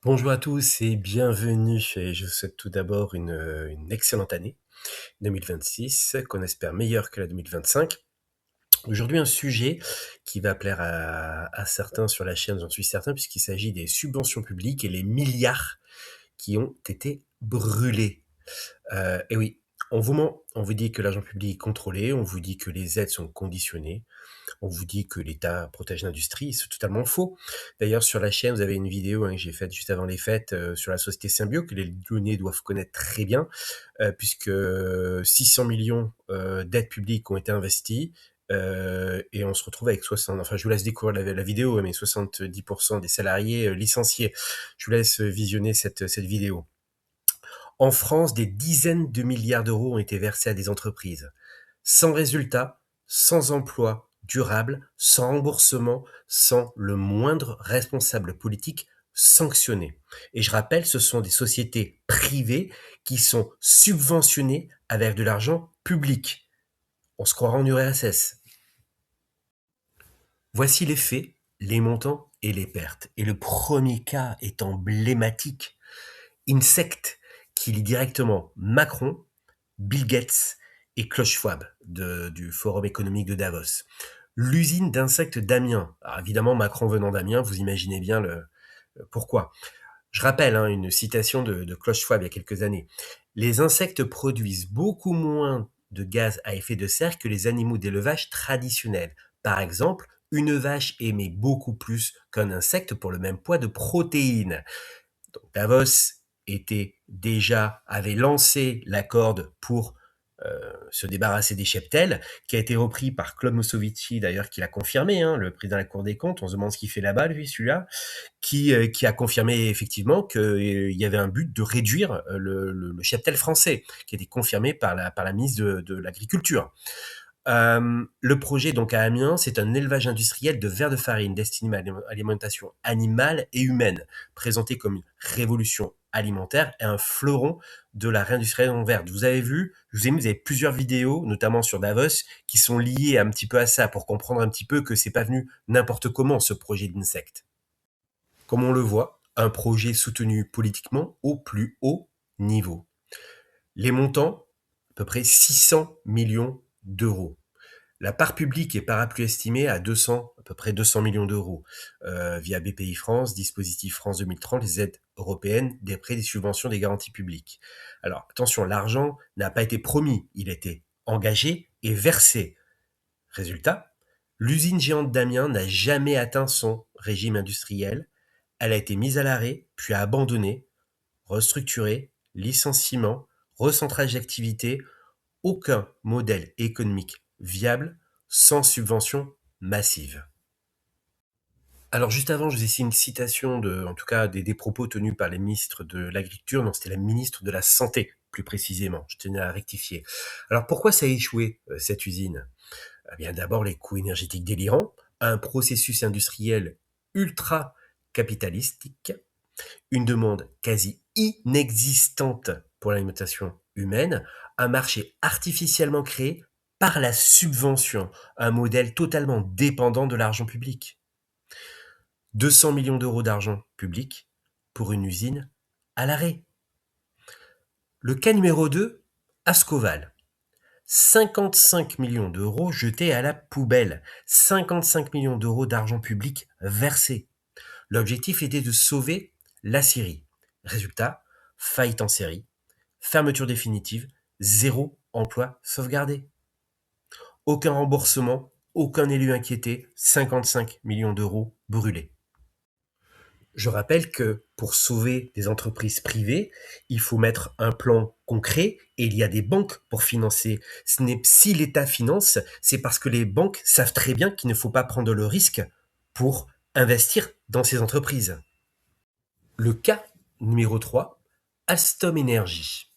Bonjour à tous et bienvenue et je vous souhaite tout d'abord une excellente année 2026, qu'on espère meilleure que la 2025. Aujourd'hui, un sujet qui va plaire à certains sur la chaîne, j'en suis certain, puisqu'il s'agit des subventions publiques et les milliards qui ont été brûlés. Et oui, on vous ment, on vous dit que l'argent public est contrôlé, on vous dit que les aides sont conditionnées, on vous dit que l'État protège l'industrie, c'est totalement faux. D'ailleurs, sur la chaîne, vous avez une vidéo que j'ai faite juste avant les fêtes sur la société Symbio, que les Lyonnais doivent connaître très bien, puisque 600 millions d'aides publiques ont été investies. Et on se retrouve avec 60, enfin je vous laisse découvrir la vidéo, mais 70% des salariés licenciés. Je vous laisse visionner cette vidéo. En France, des dizaines de milliards d'euros ont été versés à des entreprises. Sans résultat, sans emploi durable, sans remboursement, sans le moindre responsable politique sanctionné. Et je rappelle, ce sont des sociétés privées qui sont subventionnées avec de l'argent public. On se croira en URSS. Voici les faits, les montants et les pertes. Et le premier cas est emblématique. Insect, qui lie directement Macron, Bill Gates et Klaus Schwab du Forum économique de Davos. L'usine d'insectes d'Amiens. Alors évidemment, Macron venant d'Amiens, vous imaginez bien pourquoi. Je rappelle une citation de Klaus Schwab il y a quelques années. Les insectes produisent beaucoup moins de gaz à effet de serre que les animaux d'élevage traditionnels. Par exemple, une vache émet beaucoup plus qu'un insecte pour le même poids de protéines. Donc Davos avait lancé la corde pour se débarrasser des cheptels, qui a été repris par Claude Moscovici, d'ailleurs, qui l'a confirmé, le président de la Cour des comptes. On se demande ce qu'il fait là-bas, lui, celui-là, qui a confirmé effectivement qu'il y avait un but de réduire le cheptel français, qui a été confirmé par la ministre de l'Agriculture. Le projet donc à Amiens, c'est un élevage industriel de vers de farine destiné à l'alimentation animale et humaine, présenté comme une révolution alimentaire et un fleuron de la réindustrialisation verte. Vous avez vu, je vous ai mis, vous avez plusieurs vidéos, notamment sur Davos, qui sont liées un petit peu à ça, pour comprendre un petit peu que c'est pas venu n'importe comment ce projet d'insecte. Comme on le voit, un projet soutenu politiquement au plus haut niveau. Les montants, à peu près 600 millions d'euros. La part publique est parapluie estimée à peu près 200 millions d'euros via BPI France, dispositif France 2030, les aides européennes, des prêts, des subventions, des garanties publiques. Alors attention, l'argent n'a pas été promis, il a été engagé et versé. Résultat, l'usine géante d'Amiens n'a jamais atteint son régime industriel. Elle a été mise à l'arrêt, puis abandonnée, restructurée, licenciement, recentrage d'activité, aucun modèle économique viable sans subvention massive. Alors juste avant, je vous ai cité une citation en tout cas des propos tenus par les ministres de l'Agriculture. Non, c'était la ministre de la Santé, plus précisément. Je tenais à rectifier. Alors pourquoi ça a échoué, cette usine? Eh bien d'abord les coûts énergétiques délirants, un processus industriel ultra capitalistique, une demande quasi inexistante pour l'alimentation humaine, un marché artificiellement créé par la subvention, un modèle totalement dépendant de l'argent public. 200 millions d'euros d'argent public pour une usine à l'arrêt. Le cas numéro 2, Ascoval. 55 millions d'euros jetés à la poubelle. 55 millions d'euros d'argent public versé. L'objectif était de sauver la Syrie. Résultat, faillite en série, fermeture définitive, zéro emploi sauvegardé. Aucun remboursement, aucun élu inquiété, 55 millions d'euros brûlés. Je rappelle que pour sauver des entreprises privées, il faut mettre un plan concret et il y a des banques pour financer. Si l'État finance, c'est parce que les banques savent très bien qu'il ne faut pas prendre le risque pour investir dans ces entreprises. Le cas numéro 3, Alstom Energy.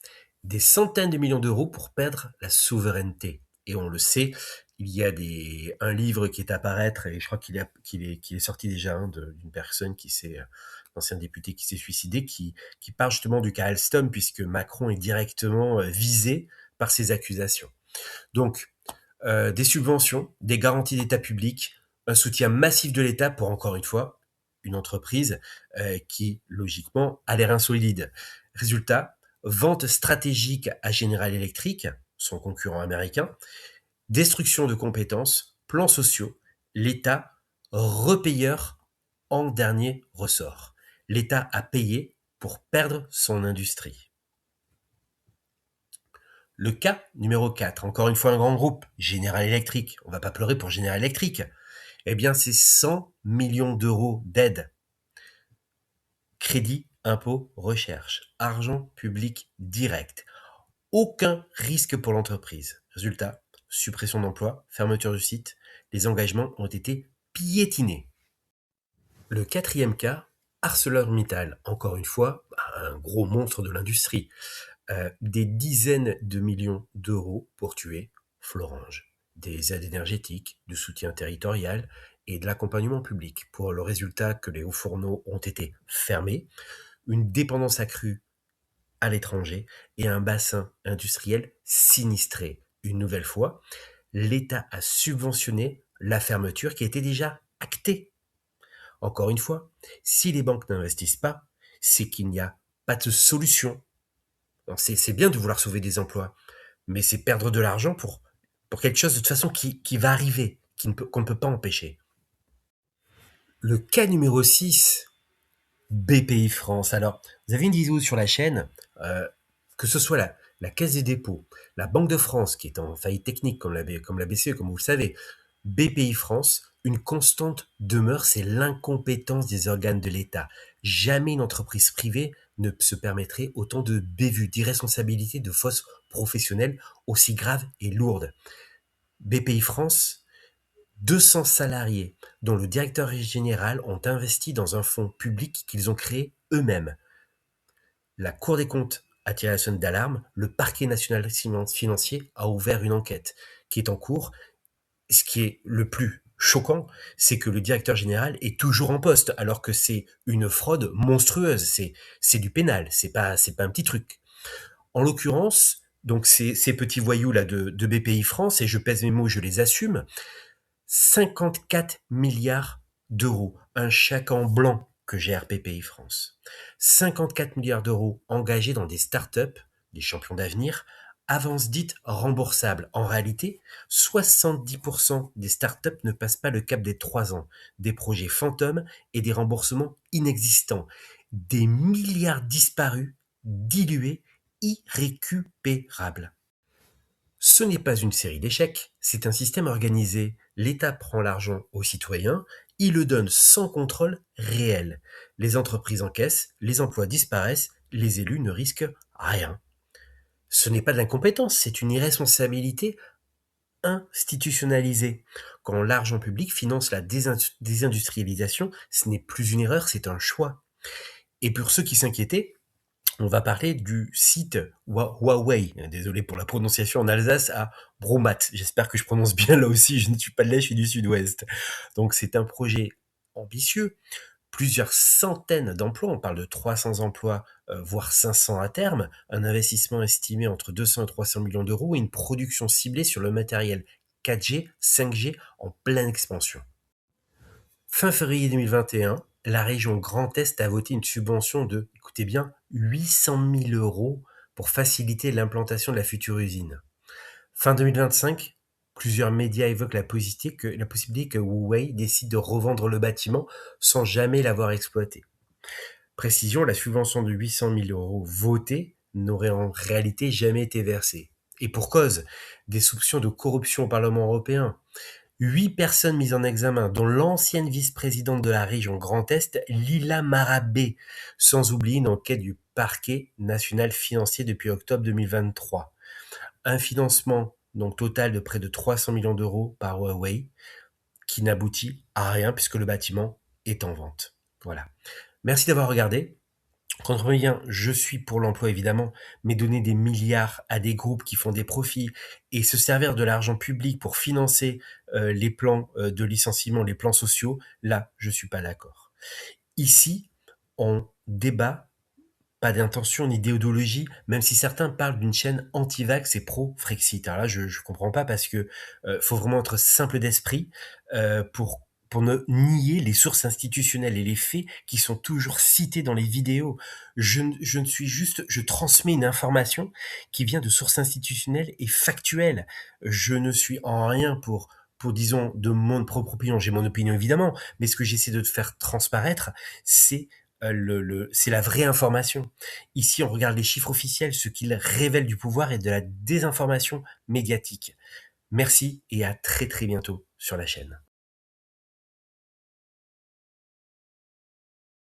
Des centaines de millions d'euros pour perdre la souveraineté. Et on le sait, il y a un livre qui est à paraître, et je crois qu'il est sorti déjà d'une personne ancien député qui s'est suicidé, qui parle justement du cas Alstom, puisque Macron est directement visé par ces accusations. Donc, des subventions, des garanties d'État public, un soutien massif de l'État pour, encore une fois, une entreprise qui, logiquement, a les reins solides. Résultat, vente stratégique à General Electric, son concurrent américain, destruction de compétences, plans sociaux, l'État repayeur en dernier ressort. L'État a payé pour perdre son industrie. Le cas numéro 4, encore une fois un grand groupe, General Electric. On ne va pas pleurer pour General Electric. Eh bien, c'est 100 millions d'euros d'aide. Crédit, impôt, recherche, argent public direct. Aucun risque pour l'entreprise. Résultat, suppression d'emplois, fermeture du site. Les engagements ont été piétinés. Le quatrième cas, ArcelorMittal. Encore une fois, un gros monstre de l'industrie. Des dizaines de millions d'euros pour tuer Florange. Des aides énergétiques, du soutien territorial et de l'accompagnement public pour le résultat que les hauts fourneaux ont été fermés, une dépendance accrue à l'étranger et un bassin industriel sinistré. Une nouvelle fois, l'État a subventionné la fermeture qui était déjà actée. Encore une fois, si les banques n'investissent pas, c'est qu'il n'y a pas de solution. C'est bien de vouloir sauver des emplois, mais c'est perdre de l'argent pour quelque chose de toute façon qui va arriver, qu'on ne peut pas empêcher. Le cas numéro 6, BPI France. Alors, vous avez une vidéo sur la chaîne, que ce soit la Caisse des dépôts, la Banque de France, qui est en faillite technique, comme la BCE, comme vous le savez, BPI France, une constante demeure, c'est l'incompétence des organes de l'État. Jamais une entreprise privée ne se permettrait autant de bévues, d'irresponsabilités, de fausses professionnelles aussi graves et lourdes. BPI France, 200 salariés, dont le directeur général ont investi dans un fonds public qu'ils ont créé eux-mêmes. La Cour des comptes a tiré la sonnette d'alarme, le parquet national financier a ouvert une enquête qui est en cours. Ce qui est le plus choquant, c'est que le directeur général est toujours en poste, alors que c'est une fraude monstrueuse. C'est du pénal, c'est pas un petit truc. En l'occurrence, donc ces petits voyous là de BPI France, et je pèse mes mots, je les assume, 54 milliards d'euros, un chèque en blanc que gère BPI France. 54 milliards d'euros engagés dans des startups, des champions d'avenir, avances dites remboursables. En réalité, 70% des startups ne passent pas le cap des 3 ans, des projets fantômes et des remboursements inexistants. Des milliards disparus, dilués, irrécupérables. Ce n'est pas une série d'échecs, c'est un système organisé. L'État prend l'argent aux citoyens, il le donne sans contrôle réel. Les entreprises encaissent, les emplois disparaissent, les élus ne risquent rien. Ce n'est pas de l'incompétence, c'est une irresponsabilité institutionnalisée. Quand l'argent public finance la désindustrialisation, ce n'est plus une erreur, c'est un choix. Et pour ceux qui s'inquiétaient, on va parler du site Huawei, désolé pour la prononciation en Alsace, à Bromat. J'espère que je prononce bien là aussi, je ne suis pas de là, je suis du sud-ouest. Donc c'est un projet ambitieux, plusieurs centaines d'emplois, on parle de 300 emplois, voire 500 à terme, un investissement estimé entre 200 et 300 millions d'euros et une production ciblée sur le matériel 4G, 5G en pleine expansion. Fin février 2021, la région Grand Est a voté une subvention de, écoutez bien, 800 000 euros pour faciliter l'implantation de la future usine. Fin 2025, plusieurs médias évoquent la possibilité que Huawei décide de revendre le bâtiment sans jamais l'avoir exploité. Précision, la subvention de 800 000 euros votée n'aurait en réalité jamais été versée. Et pour cause, des soupçons de corruption au Parlement européen. 8 personnes mises en examen, dont l'ancienne vice-présidente de la région Grand Est, Lila Marabé, sans oublier une enquête du parquet national financier depuis octobre 2023. Un financement donc total de près de 300 millions d'euros par Huawei, qui n'aboutit à rien puisque le bâtiment est en vente. Voilà. Merci d'avoir regardé. Comprenez bien, je suis pour l'emploi évidemment, mais donner des milliards à des groupes qui font des profits et se servir de l'argent public pour financer les plans de licenciement, les plans sociaux, là, je suis pas d'accord. Ici, on débat pas d'intention ni d'idéologie, même si certains parlent d'une chaîne anti-vax et pro-Frexit. Alors là, je comprends pas parce que faut vraiment être simple d'esprit pour pour ne nier les sources institutionnelles et les faits qui sont toujours cités dans les vidéos. Je ne suis juste, je transmets une information qui vient de sources institutionnelles et factuelles. Je ne suis en rien pour disons, de mon propre opinion. J'ai mon opinion évidemment, mais ce que j'essaie de te faire transparaître, c'est c'est la vraie information. Ici, on regarde les chiffres officiels, ce qu'ils révèlent du pouvoir et de la désinformation médiatique. Merci et à très très bientôt sur la chaîne.